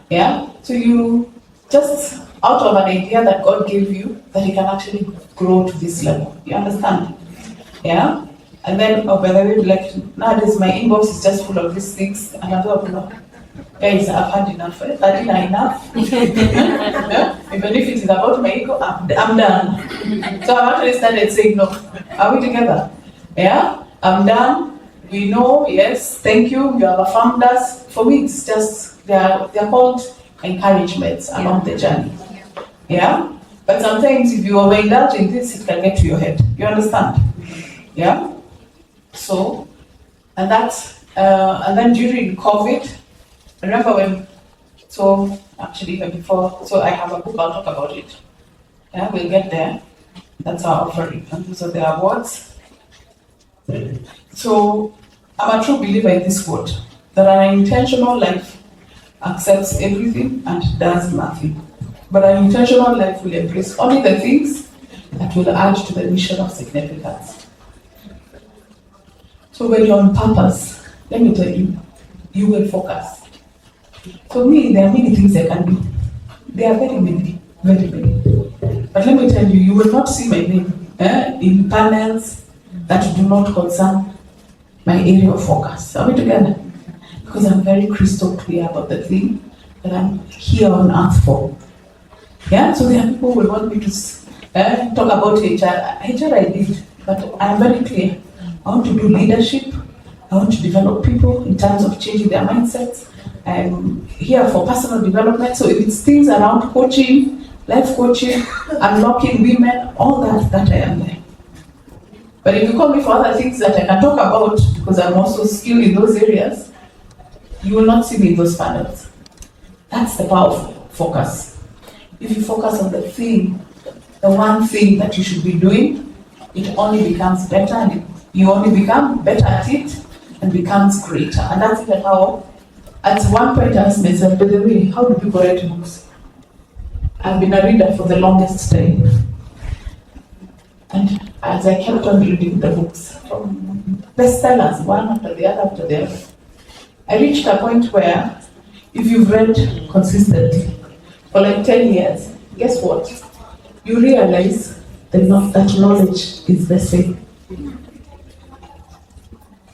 Speaker 1: Yeah? So you just, out of an idea that God gave you, that you can actually grow to this level. You understand? Yeah? And then, by the way, like, nowadays my inbox is just full of these things, and I thought, no, guys, I've had enough. 13 are enough. Yeah? Even if it is about my ego, I'm done. So I've actually started saying, no, are we together? Yeah? I'm done. We know, yes, thank you, you have affirmed us. For me, it's just, they're called encouragements along the journey. Yeah? But sometimes if you overindulge in this, it can get to your head. You understand? Yeah? So, and then during COVID, I remember actually even before, so I have a book, I'll talk about it. Yeah, we'll get there. That's our offering. And these are the awards. So, I'm a true believer in this quote, that an intentional life accepts everything and does nothing. But an intentional life will embrace only the things that will add to the mission of significance. So when you're on purpose, let me tell you, you will focus. For me, there are many things I can do. There are very many, very many. But let me tell you, you will not see my name in panels that do not concern my area of focus. Are we together? Because I'm very crystal clear about the thing that I'm here on earth for. Yeah, so there are people who will want me to talk about HR. HR I did, but I'm very clear. I want to do leadership. I want to develop people in terms of changing their mindsets. I'm here for personal development. So if it's things around coaching, life coaching, unlocking women, all that I am there. But if you call me for other things that I can talk about, because I'm also skilled in those areas, you will not see me in those panels. That's the power of focus. If you focus on the thing, the one thing that you should be doing, it only becomes better, and you only become better at it and becomes greater. And that's even how, at one point I asked myself, by the way, how do people write books? I've been a reader for the longest time. And as I kept on reading the books, from bestsellers, one after the other, I reached a point where, if you've read consistently for like 10 years, guess what? You realize that knowledge is the same.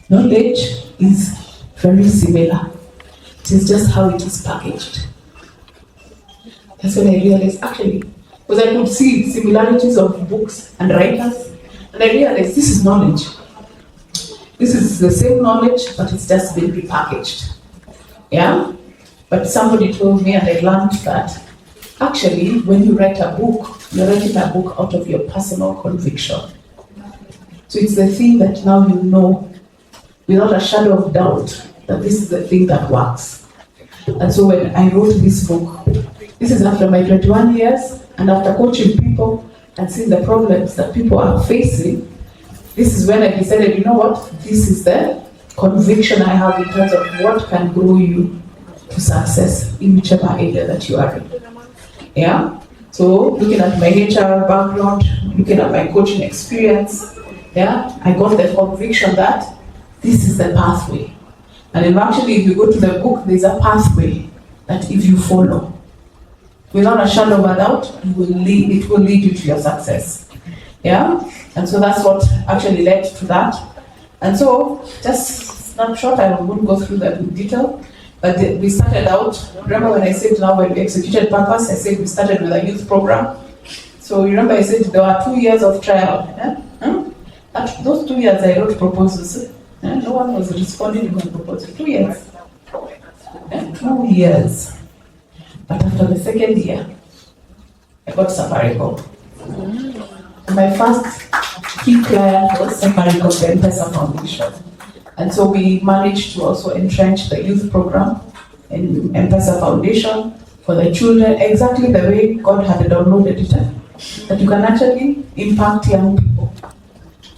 Speaker 1: Knowledge is very similar. It is just how it is packaged. That's when I realized, actually, because I could see similarities of books and writers, and I realized this is knowledge. This is the same knowledge, but it's just been repackaged. Yeah? But somebody told me, and I learned that actually, when you write a book, you're writing a book out of your personal conviction. So it's the thing that now you know, without a shadow of doubt, that this is the thing that works. And so when I wrote this book, this is after my 21 years, and after coaching people and seeing the problems that people are facing, this is when I decided, you know what, this is the conviction I have in terms of what can grow you to success in whichever area that you are in. Yeah? So looking at my HR background, looking at my coaching experience, yeah, I got the conviction that this is the pathway. And actually, if you go to the book, there's a pathway that if you follow, without a shadow of a doubt, it will lead you to your success. Yeah? And so that's what actually led to that. And so, just snapshot, I won't go through that in detail, but we started out, remember when I said now when we executed purpose, I said we started with a youth program. So you remember I said there were 2 years of trial. Yeah? At those 2 years I wrote proposals. No one was responding to my proposal. 2 years. 2 years. But after the second year, I got Safaricom. My first key client was Safaricom, the M-Pesa Foundation. And so we managed to also entrench the youth program in M-Pesa Foundation for the children, exactly the way God had downloaded it, that you can actually impact young people.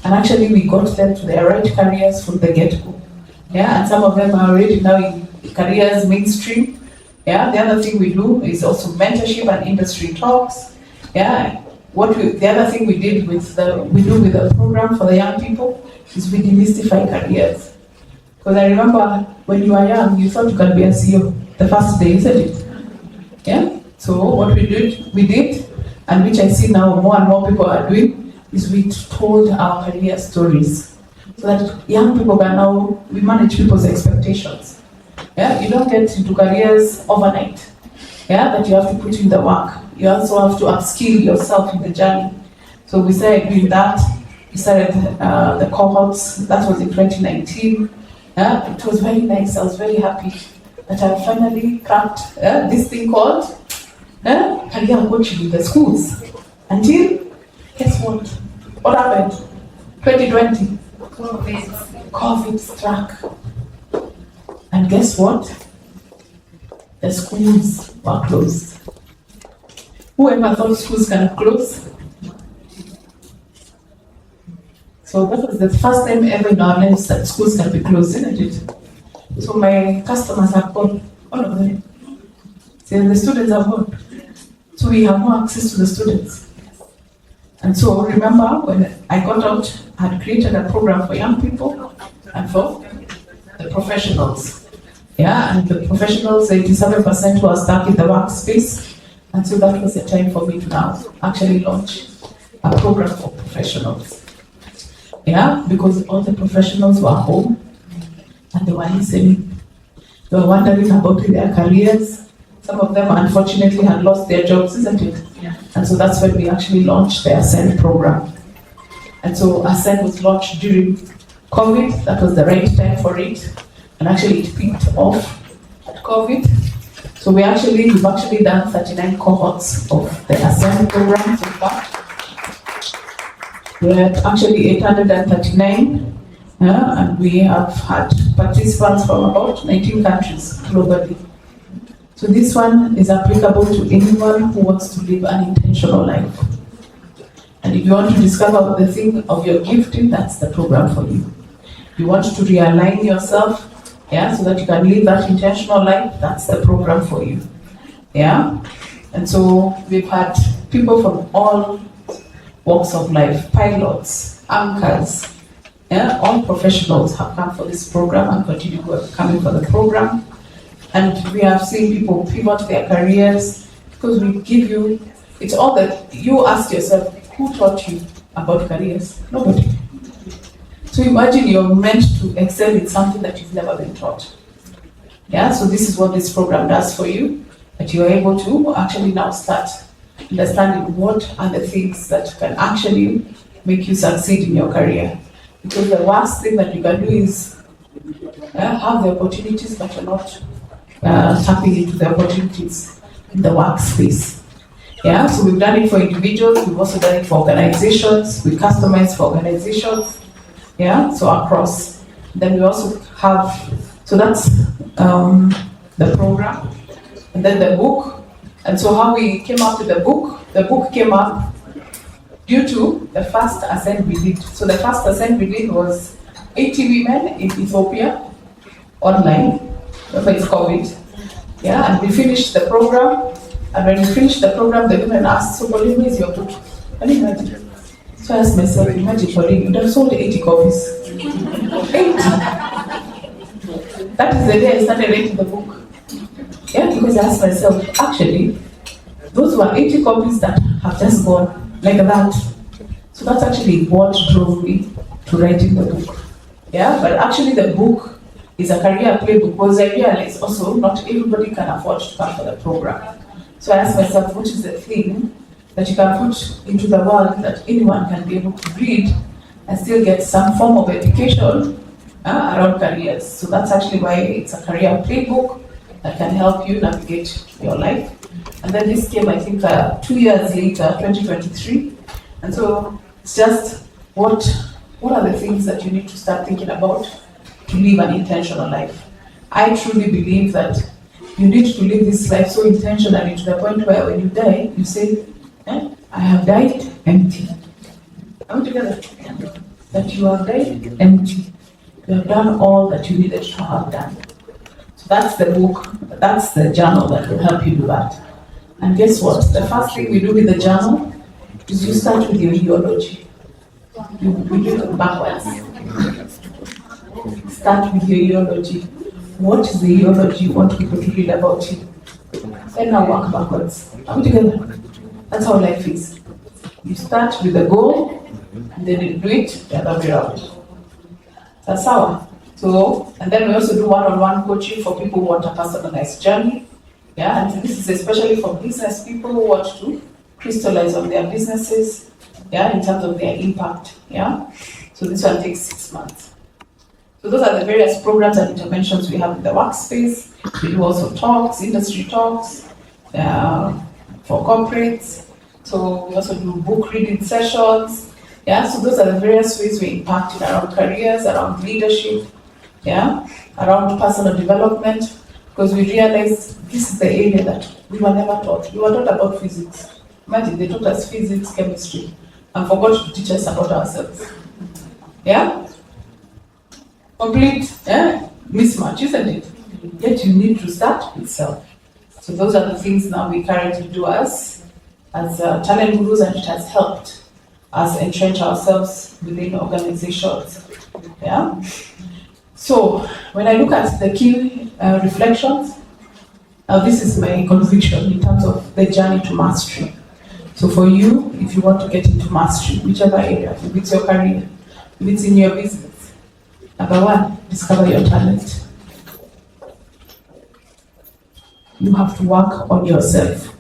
Speaker 1: And actually we got them to their right careers from the get-go. Yeah, and some of them are already now in careers mainstream. Yeah, the other thing we do is also mentorship and industry talks. Yeah, the other thing we do with the program for the young people is we demystify careers. Because I remember when you were young, you thought you could be a CEO the first day, isn't it? Yeah. So what we did, and which I see now more and more people are doing, is we told our career stories, so that young people can now we manage people's expectations. Yeah, you don't get into careers overnight. Yeah, but you have to put in the work. You also have to upskill yourself in the journey. So we started doing that. We started the cohorts. That was in 2019. Yeah, it was very nice. I was very happy that I finally cracked this thing called career coaching in the schools. Until, guess what? What happened? 2020. COVID struck. And guess what? The schools were closed. Whoever thought schools can close? So that was the first time ever in our lives that schools can be closed, isn't it? So my customers have gone, all of them. So the students have gone. So we have more access to the students. And so remember when I got out, I had created a program for young people and for the professionals. Yeah, and the professionals, 87% were stuck in the workspace, And so that was the time for me to now actually launch a program for professionals. Yeah, because all the professionals were home and they were listening. They were wondering about their careers. Some of them unfortunately had lost their jobs, isn't it? Yeah. And so that's when we actually launched the Ascend program. And so Ascend was launched during COVID. That was the right time for it. And actually it peaked off at COVID. So we've actually done 39 cohorts of the Ascend program so far. We're at actually 839, and we have had participants from about 19 countries globally. So this one is applicable to anyone who wants to live an intentional life. And if you want to discover the thing of your gifting, that's the program for you. You want to realign yourself, so that you can live that intentional life, that's the program for you. Yeah? And so we've had people from all walks of life, pilots, anchors, all professionals have come for this program and continue coming for the program. And we have seen people pivot their careers because we give you, it's all that you ask yourself, who taught you about careers? Nobody. So imagine you're meant to excel in something that you've never been taught. Yeah, so this is what this program does for you, that you're able to actually now start understanding what are the things that can actually make you succeed in your career. Because the worst thing that you can do is have the opportunities, but you're not tapping into the opportunities in the workspace. Yeah, so we've done it for individuals, we've also done it for organizations, we customize for organizations, so across. Then we also have, so that's the program, and then the book. And so how we came up with the book came up due to the first Ascend we did. So the first Ascend we did was 80 women in Ethiopia, online, for it's COVID. Yeah, and we finished the program. And when we finished the program, the women asked, so Pauline, where's your book? Can you imagine? So I asked myself, imagine Pauline, you'd have sold 80 copies. 80! That is the day I started writing the book. Yeah, because I asked myself, actually, those were 80 copies that have just gone like that. So that's actually what drove me to writing the book. Yeah, but actually the book is a career playbook because I realized also not everybody can afford to come for the program. So I asked myself, what is the thing that you can put into the world that anyone can be able to read and still get some form of education around careers. So that's actually why it's a career playbook that can help you navigate your life. And then this came, I think, 2 years later, 2023. And so it's just what are the things that you need to start thinking about to live an intentional life. I truly believe that you need to live this life so intentionally to the point where when you die, you say, I have died empty. Are we together? That you have died empty. You have done all that you needed to have done. So that's the book, that's the journal that will help you do that. And guess what? The first thing we do with the journal is you start with your ideology. We do it backwards. Start with your ideology. What is the ideology you want people to read about you? Then now work backwards. Are we together? That's how life is. You start with the goal, and then you do it the other way around. That's how. So, and then we also do one-on-one coaching for people who want a personalized journey. Yeah, and this is especially for business people who want to crystallize on their businesses, in terms of their impact. Yeah, so this one takes 6 months. So those are the various programs and interventions we have in the workspace. We do also talks, industry talks for corporates. So we also do book reading sessions. Yeah, so those are the various ways we impact around careers, around leadership, around personal development. Because we realized this is the area that we were never taught. We were taught about physics. Imagine they taught us physics, chemistry, and forgot to teach us about ourselves. Yeah? Complete mismatch, isn't it? Yet you need to start with self. So those are the things now we currently do as talent gurus, and it has helped us entrench ourselves within organizations. Yeah. So when I look at the key reflections, Now, this is my conviction in terms of the journey to mastery. So for you, if you want to get into mastery, whichever area, if it's your career, if it's in your business, number one, discover your talent. You have to work on yourself.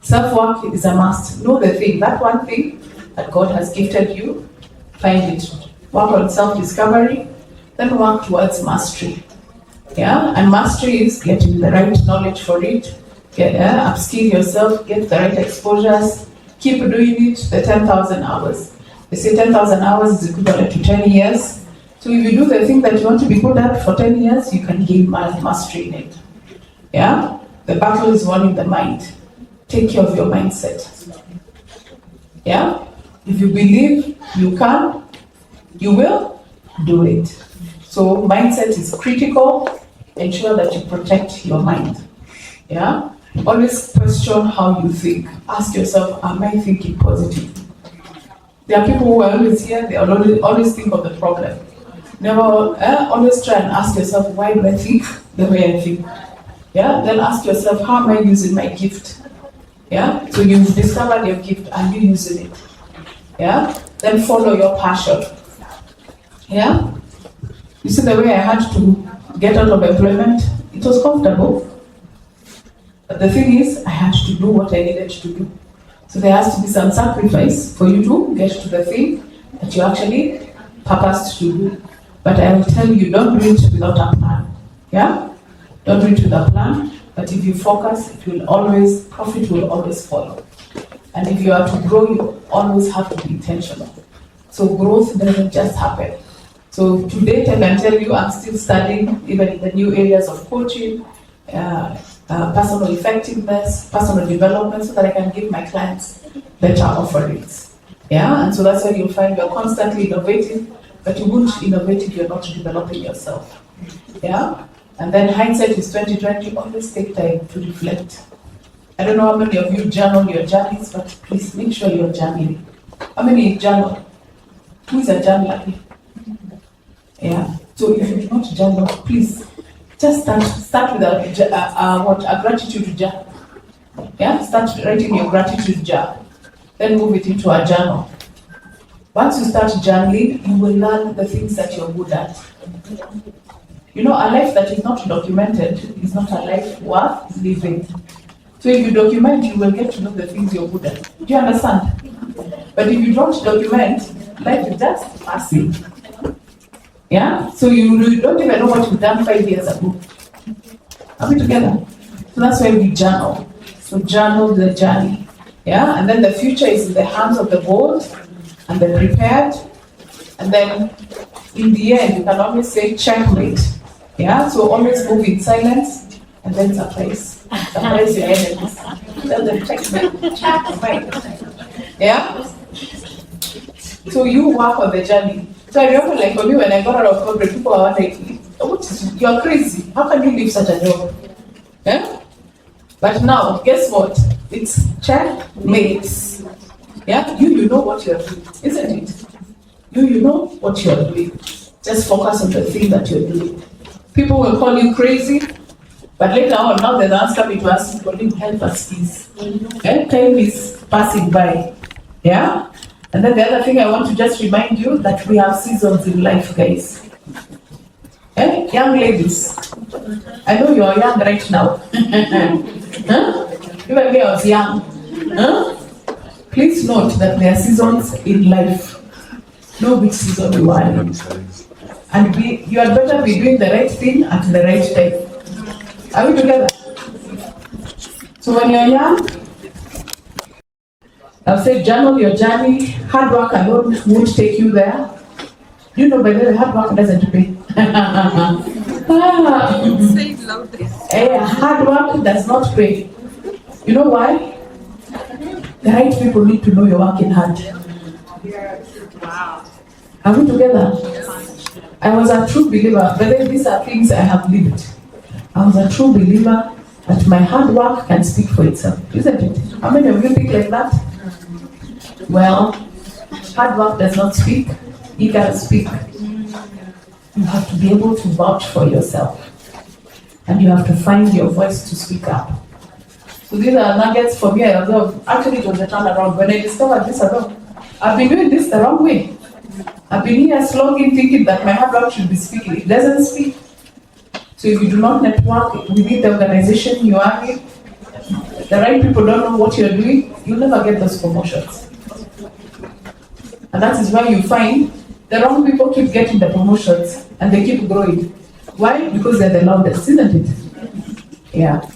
Speaker 1: Self-work is a must. Know the thing, that one thing that God has gifted you, find it. Work on self-discovery, then work towards mastery. Yeah, and mastery is getting the right knowledge for it, upskill yourself, get the right exposures, keep doing it, the 10,000 hours. They say 10,000 hours is equivalent to 10 years. So if you do the thing that you want to be good at for 10 years, you can gain mastery in it. Yeah, the battle is won in the mind. Take care of your mindset. Yeah, if you believe you can, you will do it. So mindset is critical. Ensure that you protect your mind. Yeah, always question how you think. Ask yourself, am I thinking positive? There are people who are always here, they always think of the problem. Never, always try and ask yourself, why do I think the way I think? Yeah, then ask yourself, how am I using my gift? Yeah, so you've discovered your gift, are you using it? Yeah, then follow your passion. Yeah, you see the way I had to get out of employment, it was comfortable. But the thing is, I had to do what I needed to do. So there has to be some sacrifice for you to get to the thing that you actually purposed to do. But I will tell you, don't do it without a plan. Yeah? Don't do it with a plan. But if you focus, profit will always follow. And if you are to grow, you always have to be intentional. So growth doesn't just happen. So to date, I can tell you, I'm still studying, even in the new areas of coaching, personal effectiveness, personal development, so that I can give my clients better offerings. Yeah, and so that's why you'll find you're constantly innovating, but you won't innovate if you're not developing yourself. Yeah, and then hindsight is 2020. Always take time to reflect. I don't know how many of you journal your journeys, but please make sure you're journaling. How many journal? Who is a journaler here? Yeah. So if you do not journal, please just start with a gratitude jar. Yeah. Start writing your gratitude jar, then move it into a journal. Once you start journaling, you will learn the things that you're good at. You know, a life that is not documented is not a life worth living. So if you document, you will get to know the things you're good at. Do you understand? But if you don't document, life is just passing. Yeah? So you don't even know what you've done 5 years ago. Are we together? So that's why we journal. So journal the journey. Yeah? And then the future is in the hands of the bold and the prepared. And then in the end, you can always say checkmate. Yeah? So always move in silence and then surprise. Surprise your enemies. Tell them checkmate. Checkmate. Yeah? So you work on the journey. So I remember, like for me, when I got out of corporate, people were like, "You're crazy. How can you leave such a job?" Yeah? But now, guess what? It's checkmates. Yeah? You know what you're doing, isn't it? You know what you're doing. Just focus on the thing that you're doing. People will call you crazy, but later on, now the answer coming to us, Pauline, help us, please. And time is passing by. Yeah? And then the other thing I want to just remind you that we have seasons in life, guys. Young ladies, I know you're young right now. Huh? Even me, I was young. Huh? Please note that there are seasons in life. Know which season you are in. And you had better be doing the right thing at the right time. Are we together? So when you're young, I've said journal your journey. Hard work alone won't take you there. You know, by the way, hard work doesn't pay.
Speaker 2: Say it louder.
Speaker 1: Hard work does not pay. You know why? The right people need to know you're working hard.
Speaker 2: Wow.
Speaker 1: Are we together? I was a true believer. But these are things I have lived. I was a true believer that my hard work can speak for itself. Isn't it? How many of you think like that? Well, hard work does not speak. It can speak. You have to be able to vouch for yourself. and you have to find your voice to speak up. So these are nuggets for me. Actually, it was a turnaround. When I discovered this, I've been doing this the wrong way. I've been here slogging, thinking that my hard should be speaking. It doesn't speak. So if you do not network within the organization you are in, the right people don't know what you're doing, you'll never get those promotions. And that is why you find the wrong people keep getting the promotions and they keep growing. Why? Because they're the loudest, isn't it? Yeah.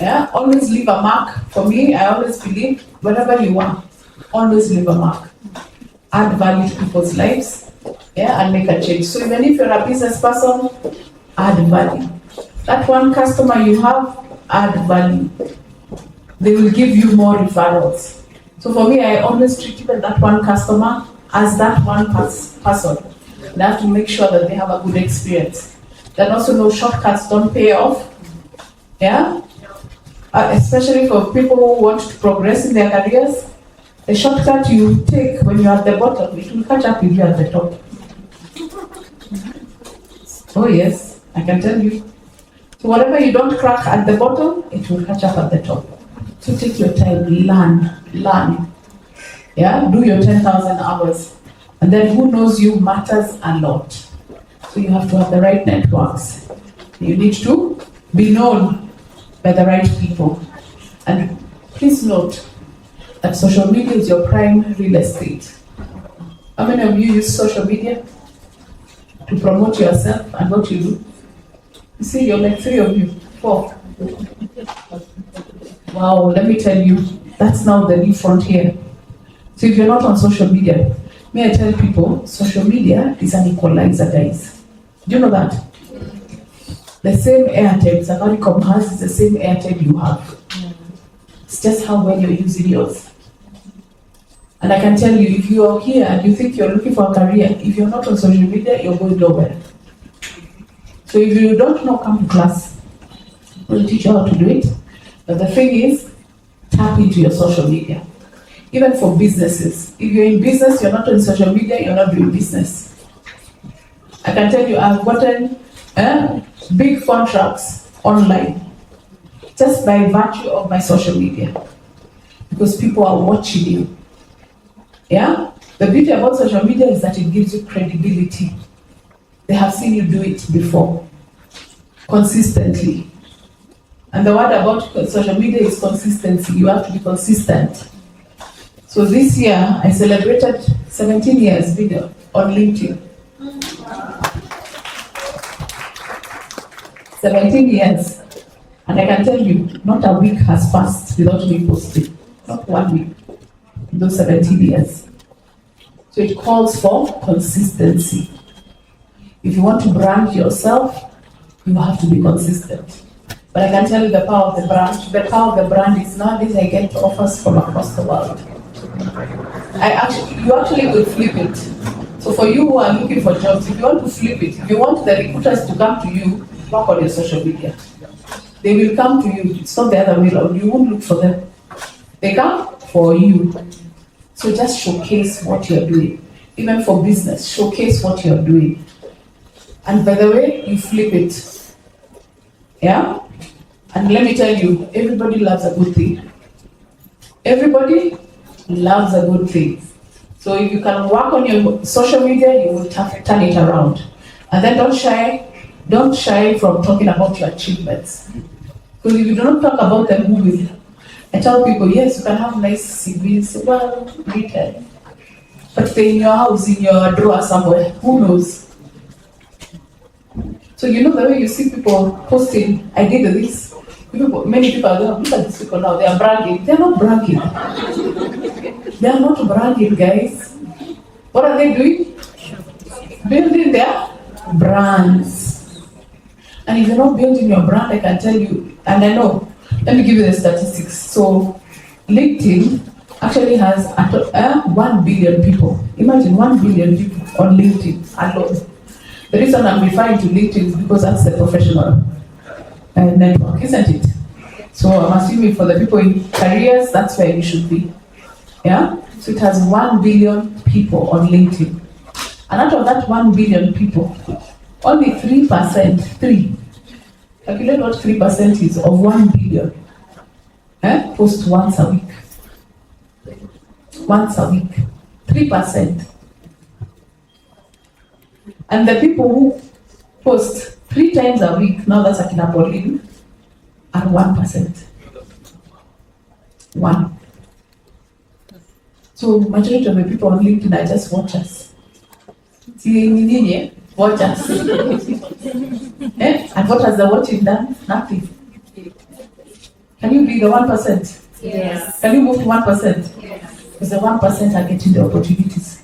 Speaker 1: Yeah. Always leave a mark. For me, I always believe wherever you are, always leave a mark. Add value to people's lives, yeah, and make a change. So even if you're a business person, add value. That one customer you have, add value. They will give you more referrals. So for me, I always treat even that one customer as that one person. And I have to make sure that they have a good experience. Then also no shortcuts don't pay off. Yeah? Especially for people who want to progress in their careers. The shortcut you take when you're at the bottom, it will catch up with you at the top. Oh yes, I can tell you. So whatever you don't crack at the bottom, it will catch up at the top. So take your time, learn. Yeah, do your 10,000 hours. And then who knows you matters a lot. So you have to have the right networks. You need to be known by the right people. And please note that social media is your prime real estate. How many of you use social media to promote yourself and what you do? You see, you're like 3 of you, 4. Wow, let me tell you, that's now the new frontier. So if you're not on social media, may I tell people, social media is an equalizer, guys. Do you know that? The same airtime Safaricom has is the same airtime you have. It's just how well you're using yours. And I can tell you, if you are here and you think you're looking for a career, if you're not on social media, you're going nowhere. So if you don't know, come to class. We'll teach you how to do it. But the thing is, tap into your social media. Even for businesses. If you're in business, you're not on social media, you're not doing business. I can tell you, I've gotten big contracts online just by virtue of my social media. Because people are watching you. Yeah? The beauty about social media is that it gives you credibility. They have seen you do it before. Consistently. And the word about social media is consistency. You have to be consistent. So this year, I celebrated 17 years video on LinkedIn. 17 years. And I can tell you, not a week has passed without me posting. Not 1 week. In those 17 years. So it calls for consistency. If you want to brand yourself, you have to be consistent. But I can tell you the power of the brand. The power of the brand is nowadays I get offers from across the world. You actually will flip it. So for you who are looking for jobs, if you want to flip it, if you want the recruiters to come to you, work on your social media. They will come to you. It's not the other way around. You won't look for them. They come for you. So just showcase what you're doing. Even for business, showcase what you're doing. And by the way, you flip it. Yeah? And let me tell you, everybody loves a good thing. Everybody loves a good thing. So if you can work on your social media, you will turn it around. And then don't shy from talking about your achievements. Because if you do not talk about them, who will? I tell people, yes, you can have nice CVs, well, written. But they're in your house, in your drawer somewhere, who knows? So you know the way you see people posting, I did this. Many people are going, look at these people now, they are bragging. They're not bragging. They are not bragging, guys. What are they doing? Building their brands. And if you're not building your brand, I can tell you, and I know, let me give you the statistics. So LinkedIn actually has 1 billion people. Imagine 1 billion people on LinkedIn alone. The reason I'm referring to LinkedIn is because that's the professional network, isn't it? So I'm assuming for the people in careers, that's where you should be. Yeah? So it has 1 billion people on LinkedIn. And out of that 1 billion people, only 3% Calculate what 3% is of 1 billion. Post once a week. Once a week. 3%. And the people who post 3 times a week, now that's Akina Pauline, are 1%. 1. So majority of the people on LinkedIn are just watchers. See, watchers. And what has the watching done? Nothing. Can you be the 1%?
Speaker 2: Yes.
Speaker 1: Can you move to 1%? Yes. Because the 1% are getting the opportunities.